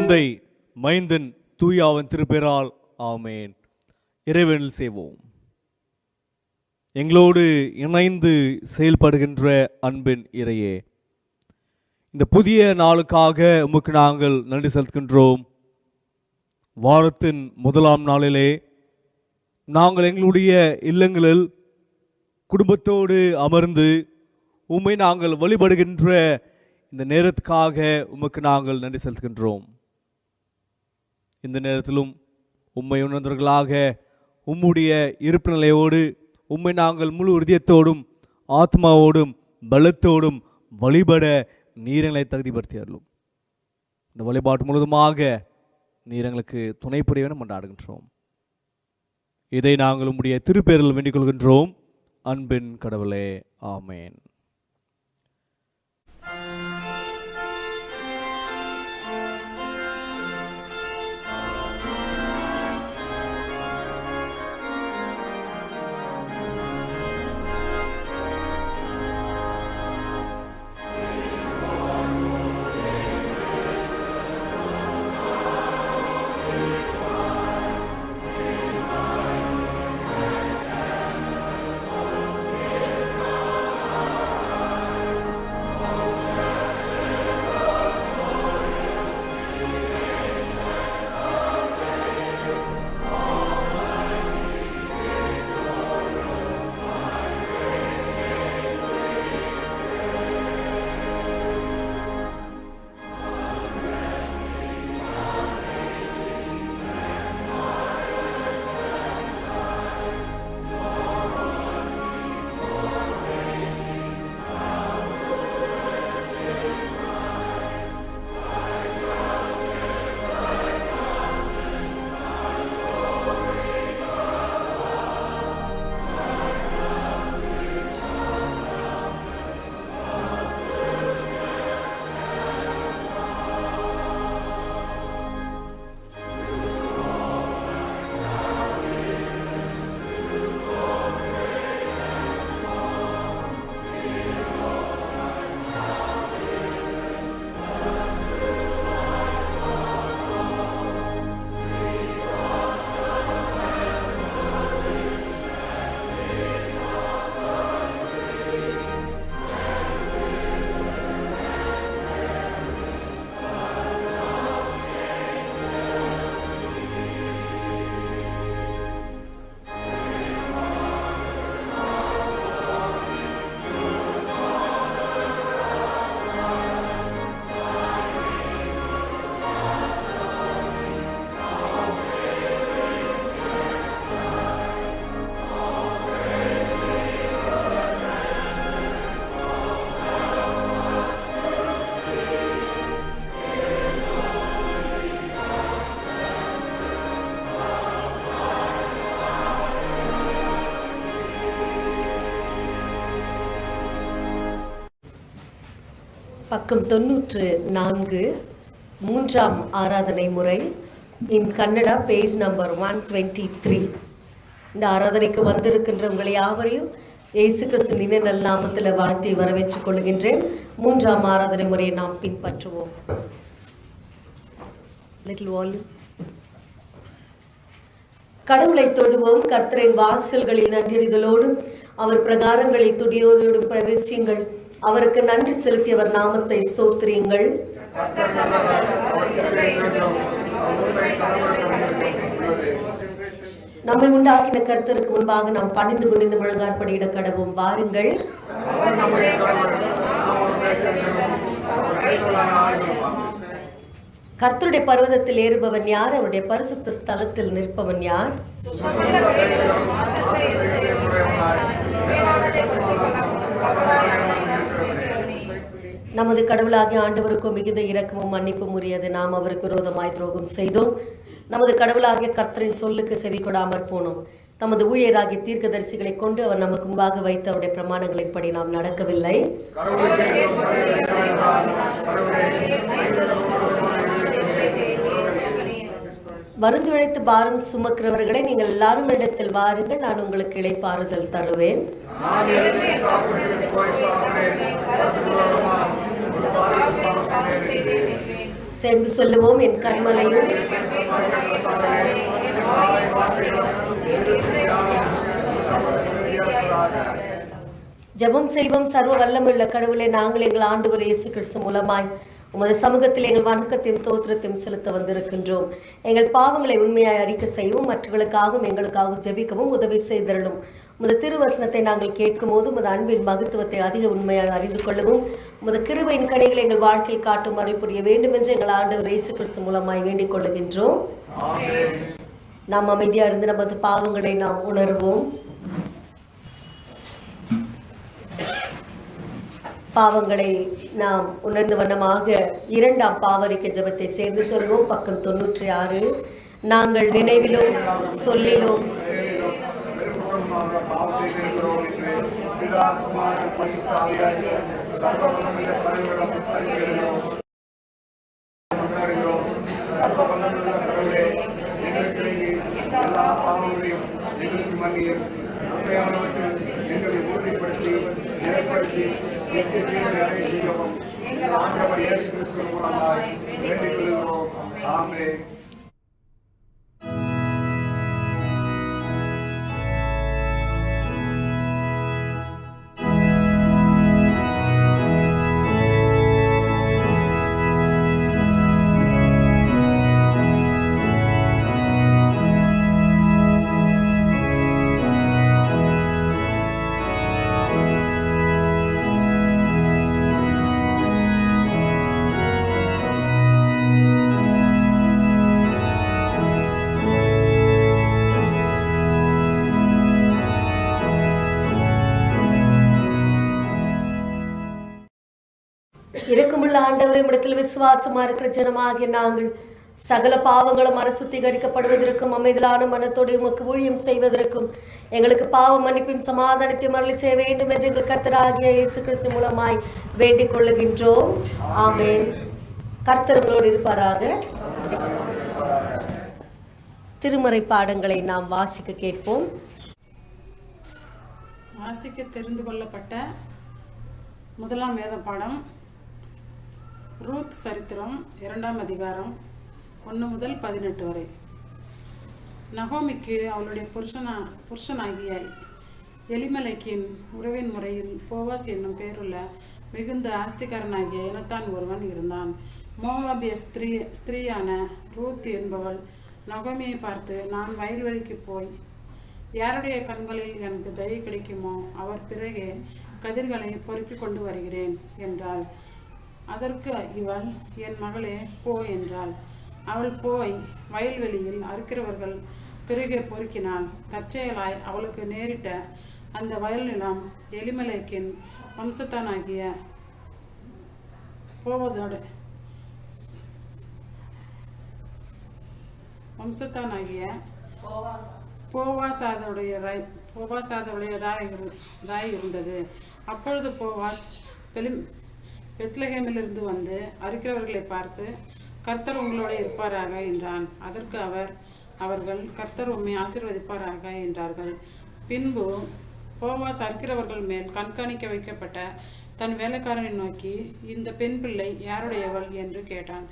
தந்தை, மைந்தன், தூயாவின் திருப்பெயரால் ஆமேன். இறைவனில் செய்வோம். எங்களோடு இணைந்து செயல்படுகின்ற அன்பின் இறையே, இந்த புதிய நாளுக்காக உமக்கு நாங்கள் நன்றி செலுத்துகின்றோம். வாரத்தின் முதலாம் நாளிலே நாங்கள் எங்களுடைய இல்லங்களில் குடும்பத்தோடு அமர்ந்து உம்மை நாங்கள் வழிபடுகின்ற இந்த நேரத்துக்காக உமக்கு நாங்கள் நன்றி செலுத்துகின்றோம். இந்த நேரத்திலும் உம்மை உணர்ந்தவர்களாக உம்முடைய இருப்பு நிலையோடு உம்மை நாங்கள் முழு உறுதியத்தோடும் ஆத்மாவோடும் பலத்தோடும் வழிபட நீரங்களை தகுதிப்படுத்தி அருளும். இந்த வழிபாட்டு முழுவதுமாக நீர் எங்களுக்கு துணை புரியவென கொண்டாடுகின்றோம். இதை நாங்கள் உம்முடைய திருப்பெயரில் வேண்டிக் கொள்கின்றோம். அன்பின் கடவுளே, ஆமேன். பக்கம் 94, மூன்றாம் ஆராதனை முறை. இன் கன்னடா, பேஜ் நம்பர் 123. இந்த ஆராதனைக்கு வந்திருக்கின்ற உங்களை யாவரையும் இயேசு கிறிஸ்து நினை நல்லாமத்தில் வாழ்த்தி வரவேற்றுக் கொள்கின்றேன். மூன்றாம் ஆராதனை முறையை நாம் பின்பற்றுவோம். கடவுளை தொடுவோம், கர்த்தரின் வாசல்களில் நன்றியறிதலோடும் அவர் பிரகாரங்களில் துடியோடும் பிரவேசியுங்கள். அவருக்கு நன்றி செலுத்தி அவர் நாமத்தை ஸ்தோத்திரியுங்கள். நம்மை உண்டாக்கின கர்த்தருக்கு முன்பாக நாம் பணிந்து கொண்டு முழங்காற்படியிட கடவும். வாருங்கள். கர்த்தருடைய பர்வதத்தில் ஏறுபவன் யார்? அவருடைய பரிசுத்த ஸ்தலத்தில் நிற்பவன் யார்? நமது கடவுளாகிய ஆண்டவருக்கும் மிகுந்த இரக்கமும் மன்னிப்பும் உரியது. நாம் அவருக்கு விரோதமாய் துரோகம் செய்தோம். நமது கடவுளாகிய கர்த்தரின் சொல்லுக்கு செவி கொடாமற் போனோம். தமது ஊழியராகிய தீர்க்கதரிசிகளை கொண்டு அவர் நமக்கு முன்பாக வைத்த அவருடைய பிரமாணங்களின்படி நாம் நடக்கவில்லை. வருந்துழைத்து பாரம் சுமக்கிறவர்களை நீங்கள் எல்லாரும் இடத்தில் வாருங்கள், நான் உங்களுக்கு இளைப்பாறுதல் தருவேன். சேர்ந்து சொல்லுவோம். என் கண்மலையும் ஜெபம் செய்வோம். சர்வ வல்லமுள்ள கடவுளை, நாங்கள் எங்கள் ஆண்டவர் இயேசு கிறிஸ்து மூலமாய் உமது சமூகத்தில் எங்கள் வணக்கத்தையும் தோத்திரத்தையும் செலுத்த வந்திருக்கின்றோம். எங்கள் பாவங்களை உண்மையாய் அறிக்கை செய்யவும், மற்றவர்களுக்காகவும் எங்களுக்காகவும் ஜெபிக்கவும் உதவி செய்தருளும். உமது திருவசனத்தை நாங்கள் கேட்கும் போது உமது அன்பின் மகத்துவத்தை அதிக உண்மையாக அறிந்து கொள்ளவும், உமது கிருபையின் கனிகளை எங்கள் வாழ்க்கையில் காட்டும் அருள் புரிய வேண்டும் என்று எங்கள் ஆண்டவர் இயேசு கிறிஸ்து மூலமாய் வேண்டிக் கொள்ளுகின்றோம். நாம் அமைதியாக இருந்து நமது பாவங்களை நாம் உணர்வோம். பாவங்களை நாம் உணர்ந்த வண்ணமாக 2ஆம் பாவரிக்கை ஜெபத்தை சேர்ந்து சொல்வோம். பக்கம் 96. நாங்கள் நினைவிலும் சொல்லிலும் எங்களை உறுதிப்படுத்தி நிலைப்படுத்தி ஆண்டவர் இயேசு கிறிஸ்து மூலமாய் வேண்டிக் கொள்கிறோம். ஆமென். இரக்கமுள்ள ஆண்டவரை, இடத்தில் விசுவாசமா இருக்கிற ஜனமாகிய நாங்கள் சகல பாவங்களும் சுத்திகரிக்கப்படுவதற்கும் அமைதலான மனத்தோடு உமக்கு ஊழியம் செய்வதற்கும் எங்களுக்கு பாவ மன்னிப்பையும் சமாதானத்தையும் அருளி செய்ய வேண்டும் என்று எங்கள் கர்த்தராகிய இயேசு கிறிஸ்து மூலமாய் வேண்டிக் கொள்ளுகின்றோம். ஆமென். கர்த்தர்களோடு இருப்பாராக. திருமறை பாடங்களை நாம் வாசிக்க கேட்போம். வாசிக்க தெரிந்து கொள்ளப்பட்ட முதலாம் வேத பாடம் ரூத் சரித்திரம் 2ஆம் அதிகாரம் 1 முதல் 18 வரை. நகோமிக்கு அவளுடைய புருஷனாகிய எலிமெலேக்கின் உறவின் முறையில் போவாஸ் என்னும் பெயருள்ள மிகுந்த ஆஸ்திகாரனாகிய யோனத்தான் ஒருவன் இருந்தான். மோவாபிய ஸ்திரீயான ரூத் என்பவள் நகோமியை பார்த்து, நான் வயல்வெளிக்கு போய் யாருடைய கண்களில் எனக்கு தயை கிடைக்குமோ அவர் பிறகே கதிர்களை பொறுக்கி கொண்டு வருகிறேன் என்றாள். அதற்கு இவள், என் மகளே போ என்றாள். அவள் போய் வயல்வெளியில் அறுக்கிறவர்கள் பிறகே பொறுக்கினாள். தற்செயலாய் அவளுக்கு நேரிட்ட அந்த வயல் நிலம் எலிமெலேக்கின் வம்சத்தானாகிய போவாசாதுடையதாய் இருந்தது. அப்பொழுது போவாஸ் பெத்லகேமிலிருந்து வந்து அறுக்கிறவர்களை பார்த்து, கர்த்தர் உங்களோட இருப்பாராக என்றான். அதற்கு அவர்கள் கர்த்தர் உம்மை ஆசீர்வதிப்பாராக என்றார்கள். பின்பு போவாஸ் அறுக்கிறவர்கள் மேல் கண்காணிக்க வைக்கப்பட்ட தன் வேலைக்காரனை நோக்கி, இந்த பெண் பிள்ளை யாருடையவள் என்று கேட்டான்.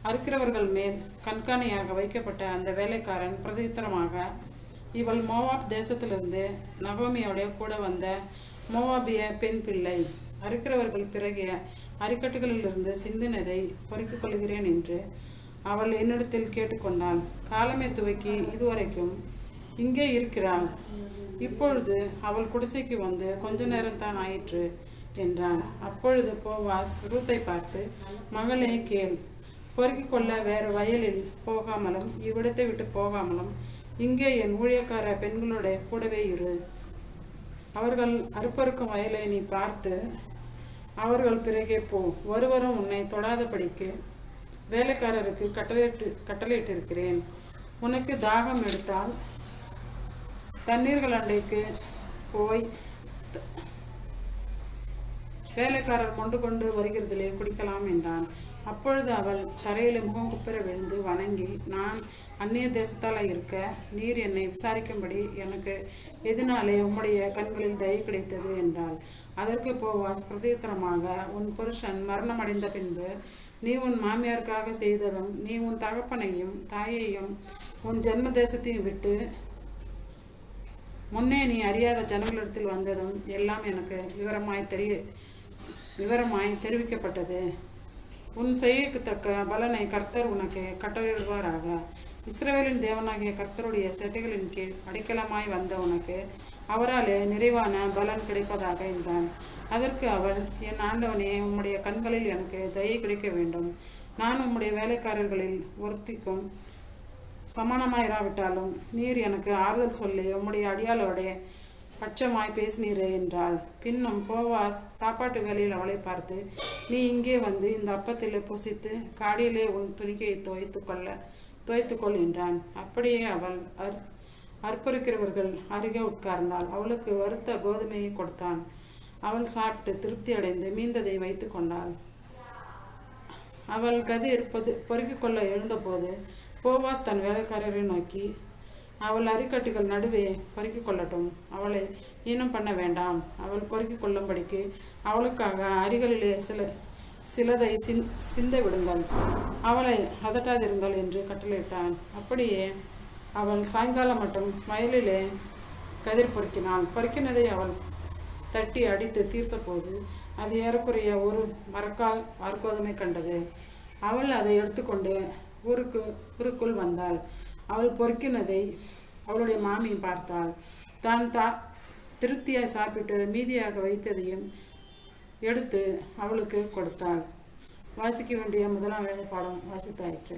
அறுக்கிறவர்கள் மேல் கண்காணியாக வைக்கப்பட்ட அந்த வேலைக்காரன் பிரதித்திரமாக, இவள் மோவாப் தேசத்திலிருந்து நகோமியோடைய கூட வந்த மோவாபிய பெண் பிள்ளை. அறுக்கிறவர்கள் பிறகு அரிக்கட்டுகளிலிருந்து சிந்தினதை பொறுக்கிக் கொள்கிறேன் என்று அவள் என்னிடத்தில் கேட்டுக்கொண்டாள். காலமே துவக்கி இதுவரைக்கும் இங்கே இருக்கிறாள். இப்பொழுது அவள் குடிசைக்கு வந்து கொஞ்ச நேரம்தான் ஆயிற்று என்றான். அப்பொழுது போவாஸ் ரூத்தை பார்த்து, மகளே கேள், பொறுக்கிக் கொள்ள வேறு வயலில் போகாமலும் இவ்விடத்தை விட்டு போகாமலும் இங்கே என் ஊழியக்கார பெண்களுடைய கூடவே இரு. அவர்கள் அறுப்பறுக்கும் வயலை நீ பார்த்து அவர்கள் பிறகே போ. ஒருவரும் உன்னை தொடாதபடிக்கு வேலைக்காரருக்கு கட்டளையிட்டிருக்கிறேன். உனக்கு தாகம் எடுத்தால் தண்ணீர்கள் அண்டைக்கு போய் வேலைக்காரர் மொண்டு கொண்டு வருகிறதிலே குடிக்கலாம் என்றான். அப்பொழுது அவள் தரையில் முகம் குப்புற விழுந்து வணங்கி, நான் அந்நிய தேசத்தால் இருக்க நீர் என்னை விசாரிக்கும்படி எனக்கு எதனாலே உம்முடைய கண்களில் தயை கிடைத்தது என்றாள். அதற்கு போவாஸ் பிரதியுத்தரமாக, உன் புருஷன் மரணமடைந்த பின்பு நீ உன் மாமியாருக்காக செய்ததும், நீ உன் தகப்பனையும் தாயையும் உன் ஜென்ம தேசத்தையும் விட்டு முன்னே நீ அறியாத ஜனங்களிடத்தில் வந்ததும் எல்லாம் எனக்கு விவரமாய் தெரிவிக்கப்பட்டது. உன் செய்கைக்கு தக்க பலனை கர்த்தர் உனக்கு கட்டளையிடுவாராக. இஸ்ரவேலின் தேவனாகிய கர்த்தருடைய செட்டைகளின் கீழ் அடைக்கலமாய் வந்த உனக்கு அவராலே நிறைவான பலன் கிடைப்பதாக என்றான். அதற்கு அவள், என் ஆண்டவனே, உம்முடைய கண்களில் எனக்கு தயை கிடைக்க வேண்டும். நான் உம்முடைய வேலைக்காரர்களில் ஒருத்திக்கும் சமானமாயிராவிட்டாலும் நீர் எனக்கு ஆறுதல் சொல்லி உம்முடைய அடியாளோடைய பட்சமாய் பேசினீரே என்றாள். பின்னும் போவாஸ் சாப்பாட்டு வேலையில் அவளை பார்த்து, நீ இங்கே வந்து இந்த அப்பத்தில் புசித்து காடியிலே உன் துணிக்கையை துவைத்துக்கொள் என்றான். அப்படியே அவள் அர்ப்பரிக்கிறவர்கள் அருகே உட்கார்ந்தாள். அவளுக்கு வறுத்த கோதுமையை கொடுத்தான். அவள் சாப்பிட்டு திருப்தி அடைந்து மீந்ததை வைத்து கொண்டாள். அவள் கதிர் பொறுக்கிக் கொள்ள எழுந்தபோது போவாஸ் தன் வேலைக்காரரை நோக்கி, அவள் அரிக்கட்டுகள் நடுவே பொறுக்கிக் கொள்ளட்டும், அவளை இன்னும் பண்ண வேண்டாம். அவள் பொறுக்கிக் கொள்ளும்படிக்கு அவளுக்காக அரிகளிலே சிலதை சிந்த விடுங்கள், அவளை அதட்டாதிருங்கள் என்று கட்டளையிட்டான். அப்படியே அவள் சாயங்காலம் மட்டும் வயலிலே கதிர் பொறுக்கினாள். பொறுக்கினதை அவள் தட்டி அடித்து தீர்த்த போது அது ஏறக்குறைய ஒரு மரக்கால் வார்கோதுமை கண்டது. அவள் அதை எடுத்துக்கொண்டு ஊருக்குள் வந்தாள். அவள் பொறுக்கினதை அவளுடைய மாமி பார்த்தாள். தான் திருப்தியாய் சாப்பிட்டு மீதியாக வைத்ததையும் எடுத்து அவளுக்கு கொடுத்தாள். வாசிக்க வேண்டிய முதலாம் வேத பாடம் வாசித்தாயிற்று.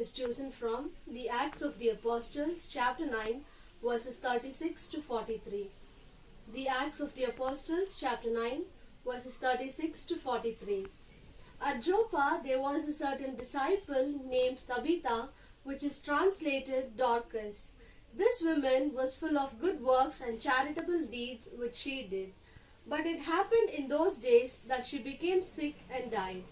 is chosen from the Acts of the Apostles, chapter 9, verses 36 to 43. The Acts of the Apostles, chapter 9, verses 36 to 43. At Joppa there was a certain disciple named Tabitha, which is translated Dorcas. This woman was full of good works and charitable deeds which she did. But it happened in those days that she became sick and died.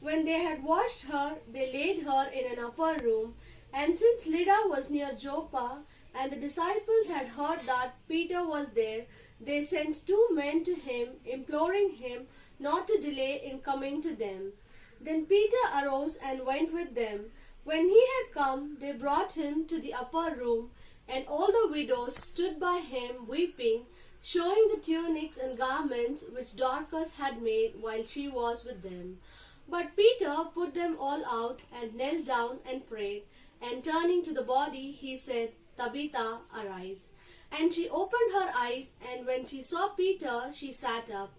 When they had washed her, they laid her in an upper room. And since Lydda was near Joppa, and the disciples had heard that Peter was there, they sent 2 men to him, imploring him not to delay in coming to them. Then Peter arose and went with them. When he had come, they brought him to the upper room, and all the widows stood by him weeping, showing the tunics and garments which Dorcas had made while she was with them. But Peter put them all out and knelt down and prayed, and turning to the body, he said, Tabitha, arise. And she opened her eyes, and when she saw Peter, she sat up.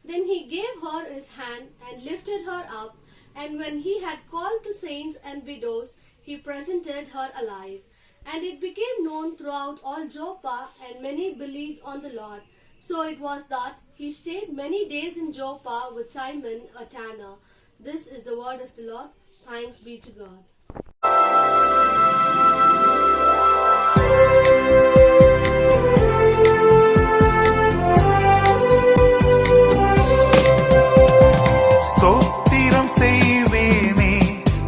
Then he gave her his hand and lifted her up, and when he had called the saints and widows, he presented her alive. And it became known throughout all Joppa, and many believed on the Lord. So it was that he stayed many days in Joppa with Simon, a tanner. This is the word of the Lord. Thanks be to God. ஸ்தோத்திரம் செய்வேனே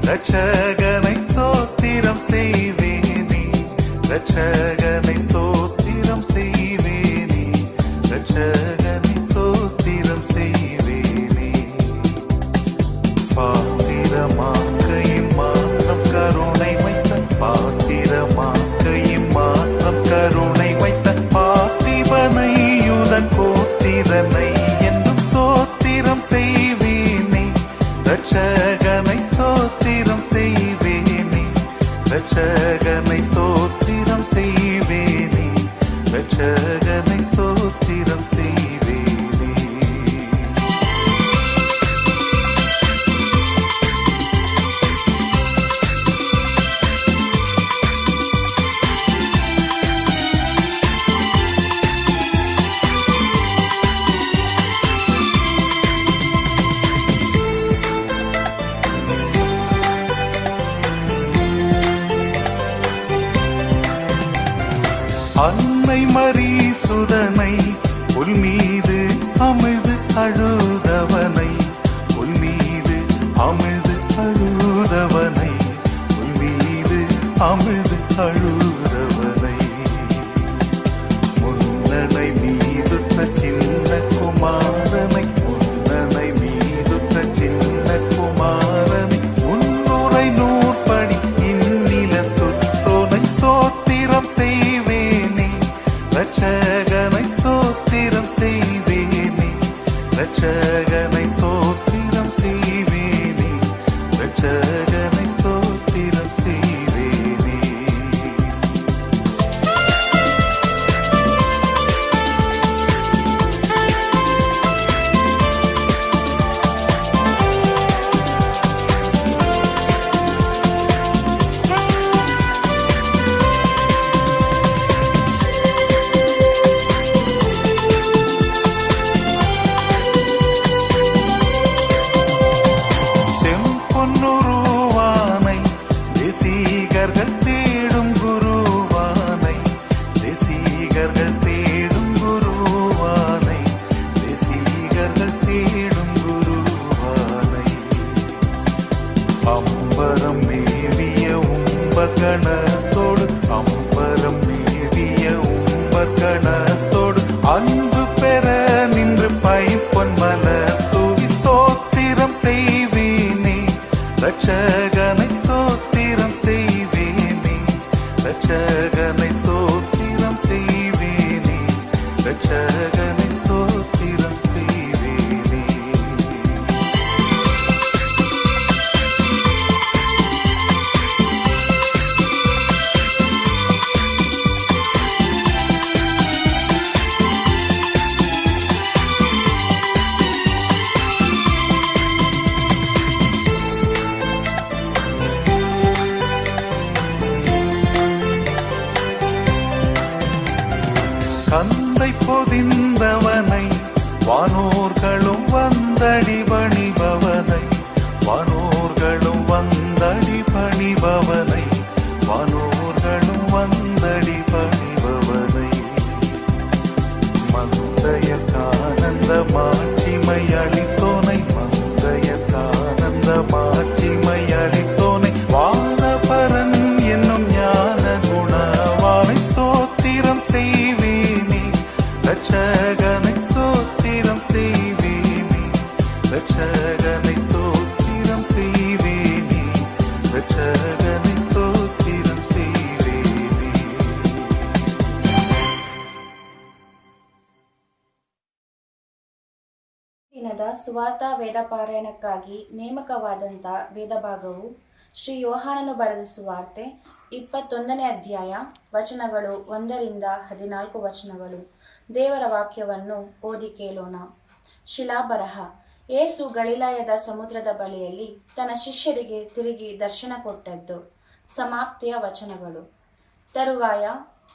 ரட்சகனை ஸ்தோத்திரம் செய்வேனே ரட்சகனை ஸ்தோத்திரம் செய்வேனே ரட்சகனை ஸ்தோத்திரம் செய்வேனே பாத்திரமாக்கையும் மாற்றம் கருணை வைத்த பாத்திரமாக்கையும் மாற்றம் கருணை வைத்த பார்த்திபனை யுத கோத்திரனை என்றும் ஸ்தோத்திரம் செய்வேனே ரட்சகனை ஸ்தோத்திரம் செய்வேனே ரட்சகனை ஸ்தோத்திரம் செய்வேனே ரட்சகனை ஸ்தோத்திரம் செய்வேனே. அன்னை மரீசுதனை புல் மீது அமிழ்து அழுதவனை புல் மீது அமிழ்து அழுதவனை புல் மீது அமிழ்து அழுதவனை முன்னனை மீதுற்ற சின்ன குமாரனை முன்னனை மீதுற்ற சின்ன குமாரனை முன்னுரை நூற்படி இந்நில தொற்றோனை ஸ்தோத்திரம் செய்வேனே ரட்சகனை ஸ்தோத்திரம் செய்வேனே ரட்சகனை ஸ்தோத்திரம் செய்வேனே ரட்சகனை ஸ்தோத்திரம் செய்வேனே. செம்பொன்னுருவானை தேசிகர்கள் தேடும் குருவானை தேசிகர்கள் தேடும் குருவானை தேசிகர்கள் தேடும் குருவானை அம்பரம் மேவிய உம்பகணத்தோடு அம்பரம் மேவிய உம்பகணத்தோடு அன்பு பெற நின்று பைப்பொன் மலர் தூவி ஸ்தோத்திரம் செய்வேனே ரட்சகனை ஸ்தோத்திரம் செய்வேனே ரட்சகனை ஸ்தோத்திரம் செய்வேனே ரட்சகனை ஸ்தோத்திரம் செய்வேனே. கந்தை பொதிந்தவனை வானோர்களும் வந்தடி பணிபவனை வானோர்களும் வந்தடி பணிபவனை வானோர்களும் வந்தடி பணிபவனை மந்தையர்க்கானந்த மாட்சிமை அளித்தோனை மந்தையர்க்கானந்த மாட்சிமை அளித்தோனை வானபரன் என்னும் ஞான குணவானை ஸ்தோத்திரம் செய்வேனே ரட்சகனை ஸ்தோத்திரம் செய்வேனே ரட்சகனை ஸ்தோத்திரம் செய்வேனே ரட்சகனை ஸ்தோத்திரம் செய்வேனே. ದಿನದ ಸುವಾರ್ತಾ ವೇದ ಪಾರಾಯಣಕ್ಕಾಗಿ ನೇಮಕವಾದಂಥ ವೇದ ಭಾಗವು ಶ್ರೀ ಯೋಹಾನನು ಬರೆದ ಸುವಾರ್ತೆ 21ನೇ ಅಧ್ಯಾಯ ವಚನಗಳು 1ರಿಂದ 14 ವಚನಗಳು. ದೇವರ ವಾಕ್ಯವನ್ನು ಓದಿ ಕೇಳೋಣ. ಶಿಲಾಬರಹ. ಯೇಸು ಗಲಿಲಾಯದ ಸಮುದ್ರದ ಬಳಿಯಲ್ಲಿ ತನ್ನ ಶಿಷ್ಯರಿಗೆ ತಿರುಗಿ ದರ್ಶನ ಕೊಟ್ಟದ್ದು. ಸಮಾಪ್ತಿಯ ವಚನಗಳು. ತರುವಾಯ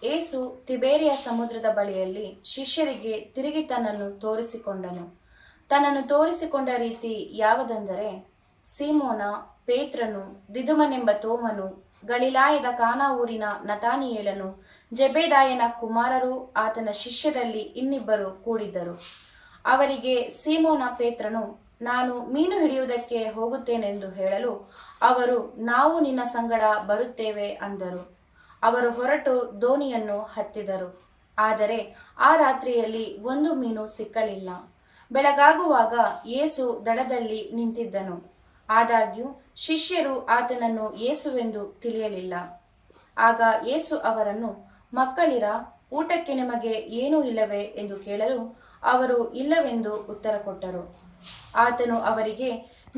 ಯೇಸು ತಿಬೇರಿಯ ಸಮುದ್ರದ ಬಳಿಯಲ್ಲಿ ಶಿಷ್ಯರಿಗೆ ತಿರುಗಿ ತನ್ನನ್ನು ತೋರಿಸಿಕೊಂಡನು. ತನ್ನನ್ನು ತೋರಿಸಿಕೊಂಡ ರೀತಿ ಯಾವುದೆಂದರೆ, ಸೀಮೋನ, ಪೇತ್ರನು, ದಿದುಮನೆಂಬ ತೋಮನು, ಗಲಿಲಾಯದ ಕಾನಾ ಊರಿನ ನತಾನಿಯೇಲನು, ಜೆಬೆದಾಯನ ಕುಮಾರರು, ಆತನ ಶಿಷ್ಯರಲ್ಲಿ ಇನ್ನಿಬ್ಬರು ಕೂಡಿದ್ದರು. ಅವರಿಗೆ ಸೀಮೋನ ಪೇತ್ರನು, ನಾನು ಮೀನು ಹಿಡಿಯುವುದಕ್ಕೆ ಹೋಗುತ್ತೇನೆಂದು ಹೇಳಲು, ಅವರು, ನಾವು ನಿನ್ನ ಸಂಗಡ ಬರುತ್ತೇವೆ ಅಂದರು. ಅವರು ಹೊರಟು ದೋಣಿಯನ್ನು ಹತ್ತಿದರು. ಆದರೆ ಆ ರಾತ್ರಿಯಲ್ಲಿ ಒಂದು ಮೀನು ಸಿಕ್ಕಲಿಲ್ಲ. ಬೆಳಗಾಗುವಾಗ ಯೇಸು ದಡದಲ್ಲಿ ನಿಂತಿದ್ದನು. ಆದಾಗ್ಯೂ ಶಿಷ್ಯರು ಆತನನ್ನು ಯೇಸುವೆಂದು ತಿಳಿಯಲಿಲ್ಲ. ಆಗ ಯೇಸು ಅವರನ್ನು, ಮಕ್ಕಳಿರ, ಊಟಕ್ಕೆ ನಿಮಗೆ ಏನೂ ಇಲ್ಲವೇ ಎಂದು ಕೇಳಲು ಅವರು ಇಲ್ಲವೆಂದು ಉತ್ತರ ಕೊಟ್ಟರು. ಆತನು ಅವರಿಗೆ,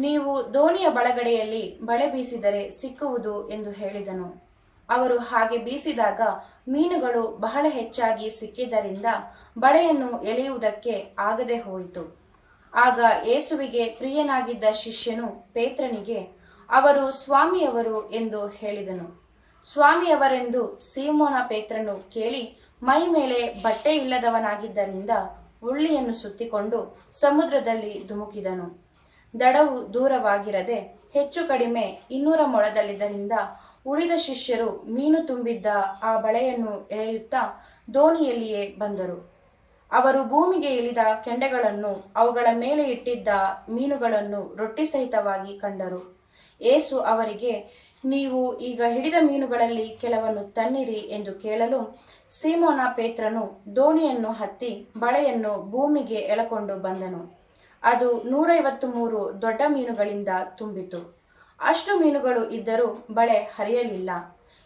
ನೀವು ದೋಣಿಯ ಬಳಗಡೆಯಲ್ಲಿ ಬಲೆ ಬೀಸಿದರೆ ಸಿಕ್ಕುವುದು ಎಂದು ಹೇಳಿದನು. ಅವರು ಹಾಗೆ ಬೀಸಿದಾಗ ಮೀನುಗಳು ಬಹಳ ಹೆಚ್ಚಾಗಿ ಸಿಕ್ಕಿದ್ದರಿಂದ ಬಲೆಯನ್ನು ಎಳೆಯುವುದಕ್ಕೆ ಆಗದೆ ಹೋಯಿತು. ಆಗ ಯೇಸುವಿಗೆ ಪ್ರಿಯನಾಗಿದ್ದ ಶಿಷ್ಯನು ಪೇತ್ರನಿಗೆ, ಅವರು ಸ್ವಾಮಿಯವರು ಎಂದು ಹೇಳಿದನು. ಸ್ವಾಮಿಯವರೆಂದು ಸೀಮೋನ ಪೇತ್ರನು ಕೇಳಿ ಮೈ ಮೇಲೆ ಬಟ್ಟೆ ಇಲ್ಲದವನಾಗಿದ್ದರಿಂದ ಉಳ್ಳಿಯನ್ನು ಸುತ್ತಿಕೊಂಡು ಸಮುದ್ರದಲ್ಲಿ ಧುಮುಕಿದನು. ದಡವು ದೂರವಾಗಿರದೆ ಹೆಚ್ಚು ಕಡಿಮೆ 200 ಮೊಳದಲ್ಲಿದ್ದರಿಂದ ಉಳಿದ ಶಿಷ್ಯರು ಮೀನು ತುಂಬಿದ್ದ ಆ ಬಳೆಯನ್ನು ಎಳೆಯುತ್ತಾ ದೋಣಿಯಲ್ಲಿಯೇ ಬಂದರು. ಅವರು ಭೂಮಿಗೆ ಇಳಿದ ಕೆಂಡಗಳನ್ನು, ಅವುಗಳ ಮೇಲೆ ಇಟ್ಟಿದ್ದ ಮೀನುಗಳನ್ನು ರೊಟ್ಟಿ ಸಹಿತವಾಗಿ ಕಂಡರು. ಯೇಸು ಅವರಿಗೆ, ನೀವು ಈಗ ಹಿಡಿದ ಮೀನುಗಳಲ್ಲಿ ಕೆಲವನ್ನು ತನ್ನಿರಿ ಎಂದು ಕೇಳಲು, ಸೀಮೋನ ಪೇತ್ರನು ದೋಣಿಯನ್ನು ಹತ್ತಿ ಬಳೆಯನ್ನು ಭೂಮಿಗೆ ಎಳಕೊಂಡು ಬಂದನು. ಅದು 153 ದೊಡ್ಡ ಮೀನುಗಳಿಂದ ತುಂಬಿತು. ಅಷ್ಟು ಮೀನುಗಳು ಇದ್ದರೂ ಬಳೆ ಹರಿಯಲಿಲ್ಲ.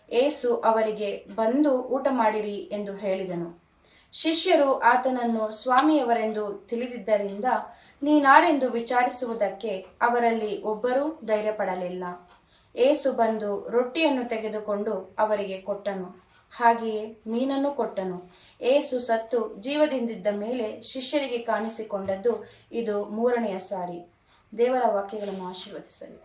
ಯೇಸು ಅವರಿಗೆ, ಬಂದು ಊಟ ಮಾಡಿರಿ ಎಂದು ಹೇಳಿದನು. ಶಿಷ್ಯರು ಆತನನ್ನು ಸ್ವಾಮಿಯವರೆಂದು ತಿಳಿದಿದ್ದರಿಂದ ನೀನಾರೆಂದು ವಿಚಾರಿಸುವುದಕ್ಕೆ ಅವರಲ್ಲಿ ಒಬ್ಬರೂ ಧೈರ್ಯಪಡಲಿಲ್ಲ. ಯೇಸು ಬಂದು ರೊಟ್ಟಿಯನ್ನು ತೆಗೆದುಕೊಂಡು ಅವರಿಗೆ ಕೊಟ್ಟನು. ಹಾಗೆಯೇ ಮೀನನ್ನು ಕೊಟ್ಟನು. ಯೇಸು ಸತ್ತು ಜೀವದಿಂದಿದ್ದ ಮೇಲೆ ಶಿಷ್ಯರಿಗೆ ಕಾಣಿಸಿಕೊಂಡದ್ದು ಇದು 3ನೆಯ ಸಾರಿ. ದೇವರ ವಾಕ್ಯಗಳನ್ನು ಆಶೀರ್ವದಿಸಲಿ.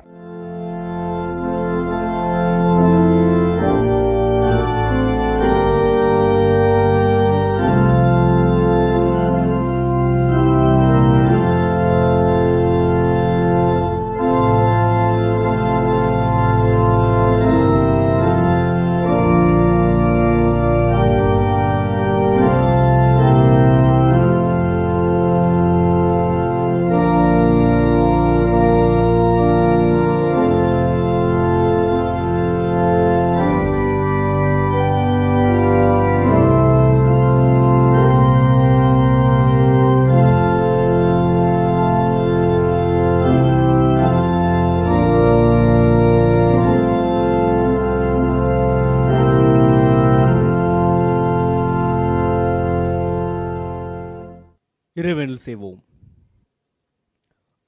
இறைவனில் செய்வோம்.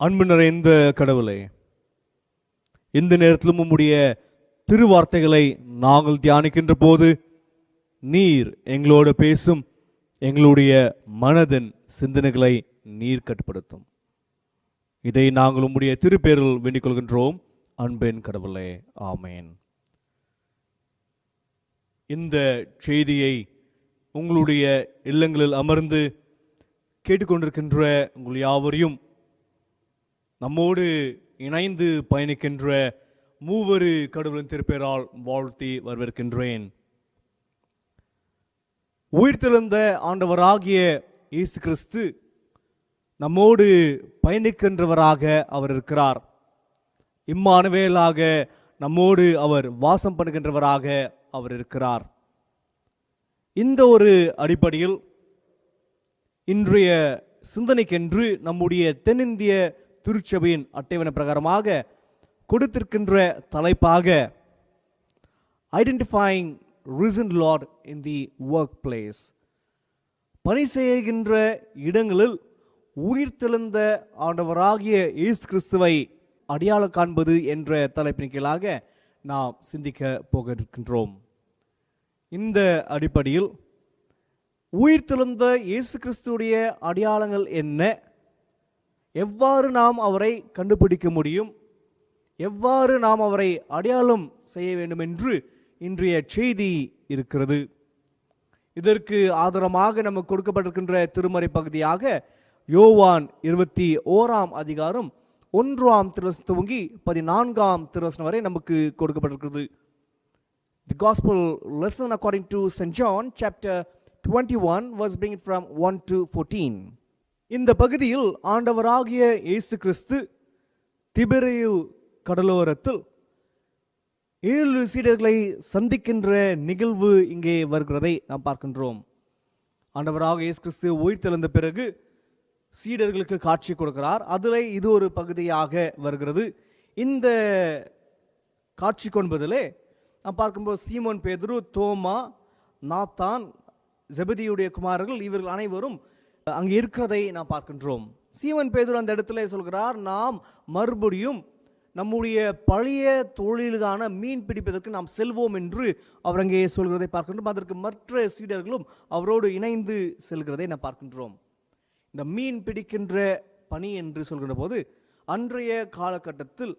அன்பு நிறைந்த கடவுளே, இந்த நேரத்திலும் உம்முடைய திருவார்த்தைகளை நாங்கள் தியானிக்கின்ற போது நீர் எங்களோடு பேசும், எங்களுடைய மனதின் சிந்தனைகளை நீர் கட்டுப்படுத்தும். இதை நாங்கள் உம்முடைய திருப்பேரில் வேண்டிக் கொள்கின்றோம் அன்பின் கடவுளே, ஆமேன். இந்த செய்தியை உங்களுடைய இல்லங்களில் அமர்ந்து கேட்டுக்கொண்டிருக்கின்ற உங்கள் யாவரையும் நம்மோடு இணைந்து பயணிக்கின்ற மூவரு கடவுளின் திருப்பெயரால் வாழ்த்தி வரவேற்கின்றேன். உயிர்த்தெழுந்த ஆண்டவராகிய இயேசு கிறிஸ்து நம்மோடு பயணிக்கின்றவராக அவர் இருக்கிறார். இம்மானுவேலாக நம்மோடு அவர் வாசம் பண்ணுகின்றவராக அவர் இருக்கிறார். இந்த ஒரு அடிப்படையில் இன்றைய சிந்தனைக்கென்று நம்முடைய தென்னிந்திய திருச்சபையின் அட்டவணை பிரகாரமாக கொடுத்திருக்கின்ற தலைப்பாக identifying risen Lord in the workplace, பணி செய்கின்ற இடங்களில் உயிர்த்தெழுந்த ஆண்டவராகிய இயேசு கிறிஸ்துவை அடையாளம் காண்பது என்ற தலைப்பின் கீழாக நாம் சிந்திக்க போக இருக்கின்றோம். இந்த அடிப்படையில் உயிர்த்தெழுந்த இயேசு கிறிஸ்துடைய அடையாளங்கள் என்ன, எவ்வாறு நாம் அவரை கண்டுபிடிக்க முடியும், எவ்வாறு நாம் அவரை அடையாளம் செய்ய வேண்டும் என்று இன்றைய செய்தி இருக்கிறது. இதற்கு ஆதாரமாக நமக்கு கொடுக்கப்பட்டிருக்கின்ற திருமறை பகுதியாக யோவான் 21 அதிகாரம் 1 திருவசனம் துவங்கி 14 திருவசனம் வரை நமக்கு கொடுக்கப்பட்டிருக்கிறது. The gospel lesson according to St. John chapter 21 was bringing from 1 to 14. இந்த பகுதியில் ஆண்டவராகிய இயேசு கிறிஸ்து திபெரேயு கடலோரத்தில் 7 சீடர்களை சந்திக்கின்ற நிகழ்வு இங்கே வருகிறதை நாம் பார்க்கின்றோம். ஆண்டவராக இயேசு கிறிஸ்து உயிர்த்தெழுந்த பிறகு சீடர்களுக்கு காட்சி கொடுக்கிறார். அதில் இது ஒரு பகுதியாக வருகிறது. இந்த காட்சி கொன்பதிலே நாம் பார்க்கும்போது சீமோன் பேதுரு, தோமா, நாத்தான், ஜெபதியுடைய குமாரர்கள் இவர்கள் அனைவரும் அங்கே இருக்கிறதை நாம் பார்க்கின்றோம். சீமோன் பேதுரு அந்த இடத்துல சொல்கிறார், நாம் மறுபடியும் நம்முடைய பழைய தொழிலுக்கான மீன் பிடிப்பதற்கு நாம் செல்வோம் என்று அவர் அங்கே சொல்கிறதை பார்க்கின்றோம். அதற்கு மற்ற சீடர்களும் அவரோடு இணைந்து செல்கிறதை நாம் பார்க்கின்றோம். இந்த மீன் பிடிக்கின்ற பணி என்று சொல்கின்ற போது அன்றைய காலகட்டத்தில்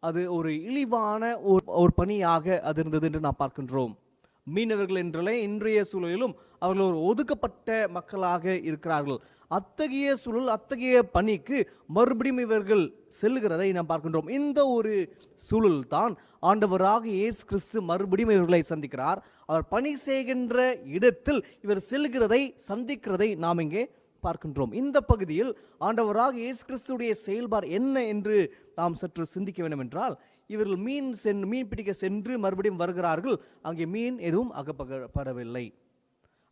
அது ஒரு இழிவான ஒரு பணியாக அது இருந்தது என்று நாம் பார்க்கின்றோம். மீனவர்கள் என்றாலே இன்றைய சூழலிலும் அவர்கள் ஒரு ஒதுக்கப்பட்ட மக்களாக இருக்கிறார்கள். அத்தகைய சூழல், அத்தகைய பணிக்கு மறுபடியும் இவர்கள் செல்லுகிறதை நாம் பார்க்கின்றோம். இந்த ஒரு சூழல் தான் ஆண்டவராக இயேசு கிறிஸ்து மறுபடியும் இவர்களை சந்திக்கிறார். அவர் பணி செய்கின்ற இடத்தில் இவர் செல்கிறதை சந்திக்கிறதை நாம் இங்கே பார்க்கின்றோம். இந்த பகுதியில் ஆண்டவராக இயேசு கிறிஸ்துடைய செயல்பாடு என்ன என்று நாம் சற்று சிந்திக்க வேண்டும் என்றால், இவர்கள் மீன் பிடிக்க சென்று மறுபடியும் வருகிறார்கள். அங்கே மீன் எதுவும் அகப்படவில்லை.